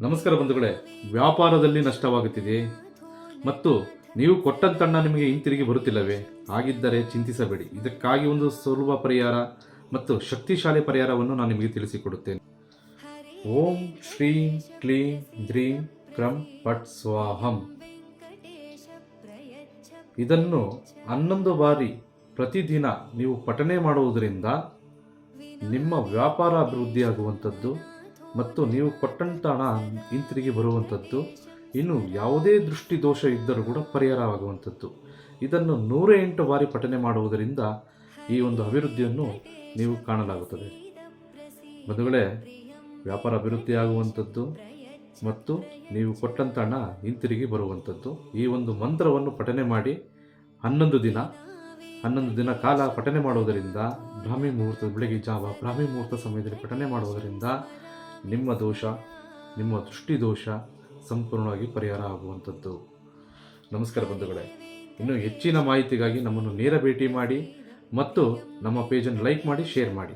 ನಮಸ್ಕಾರ ಬಂಧುಗಳೇ, ವ್ಯಾಪಾರದಲ್ಲಿ ನಷ್ಟವಾಗುತ್ತಿದೆ ಮತ್ತು ನೀವು ಕೊಟ್ಟಂತ ಹಣ ನಿಮಗೆ ಹಿಂತಿರುಗಿ ಬರುತ್ತಿಲ್ಲವೇ? ಹಾಗಿದ್ದರೆ ಚಿಂತಿಸಬೇಡಿ. ಇದಕ್ಕಾಗಿ ಒಂದು ಸುಲಭ ಪರಿಹಾರ ಮತ್ತು ಶಕ್ತಿಶಾಲಿ ಪರಿಹಾರವನ್ನು ನಾನು ನಿಮಗೆ ತಿಳಿಸಿಕೊಡುತ್ತೇನೆ. ಓಂ ಶ್ರೀಂ ಕ್ಲೀಂ ದ್ರೀಂ ಕ್ರಂ ಪಟ್ ಸ್ವಾಹಂ. ಇದನ್ನು 11 ಬಾರಿ ಪ್ರತಿದಿನ ನೀವು ಪಠನೆ ಮಾಡುವುದರಿಂದ ನಿಮ್ಮ ವ್ಯಾಪಾರ ಅಭಿವೃದ್ಧಿಯಾಗುವಂಥದ್ದು ಮತ್ತು ನೀವು ಕೊಟ್ಟಂತ ಹಣ ಹಿಂತಿರುಗಿ ಬರುವಂಥದ್ದು, ಇನ್ನು ಯಾವುದೇ ದೃಷ್ಟಿ ದೋಷ ಇದ್ದರೂ ಕೂಡ ಪರಿಹಾರವಾಗುವಂಥದ್ದು. ಇದನ್ನು 108 ಬಾರಿ ಪಠನೆ ಮಾಡುವುದರಿಂದ ಈ ಒಂದು ಅಭಿವೃದ್ಧಿಯನ್ನು ನೀವು ಕಾಣಲಾಗುತ್ತದೆ. ಬಂಧುಗಳೇ, ವ್ಯಾಪಾರ ಅಭಿವೃದ್ಧಿಯಾಗುವಂಥದ್ದು ಮತ್ತು ನೀವು ಕೊಟ್ಟಂತ ಹಣ ಹಿಂತಿರುಗಿ ಬರುವಂಥದ್ದು. ಈ ಒಂದು ಮಂತ್ರವನ್ನು ಪಠನೆ ಮಾಡಿ 11 ದಿನ ಕಾಲ ಪಠನೆ ಮಾಡುವುದರಿಂದ, ಬ್ರಾಹ್ಮಿ ಮುಹೂರ್ತದ ಬೆಳಗ್ಗೆ ಜಾವ ಬ್ರಾಹ್ಮಿ ಮುಹೂರ್ತ ಸಮಯದಲ್ಲಿ ಪಠನೆ ಮಾಡುವುದರಿಂದ ನಿಮ್ಮ ದೋಷ, ನಿಮ್ಮ ದೃಷ್ಟಿ ದೋಷ ಸಂಪೂರ್ಣವಾಗಿ ಪರಿಹಾರ ಆಗುವಂಥದ್ದು. ನಮಸ್ಕಾರ ಬಂಧುಗಳೇ, ಇನ್ನೂ ಹೆಚ್ಚಿನ ಮಾಹಿತಿಗಾಗಿ ನಮ್ಮನ್ನು ನೇರ ಭೇಟಿ ಮಾಡಿ ಮತ್ತು ನಮ್ಮ ಪೇಜನ್ನು ಲೈಕ್ ಮಾಡಿ, ಶೇರ್ ಮಾಡಿ.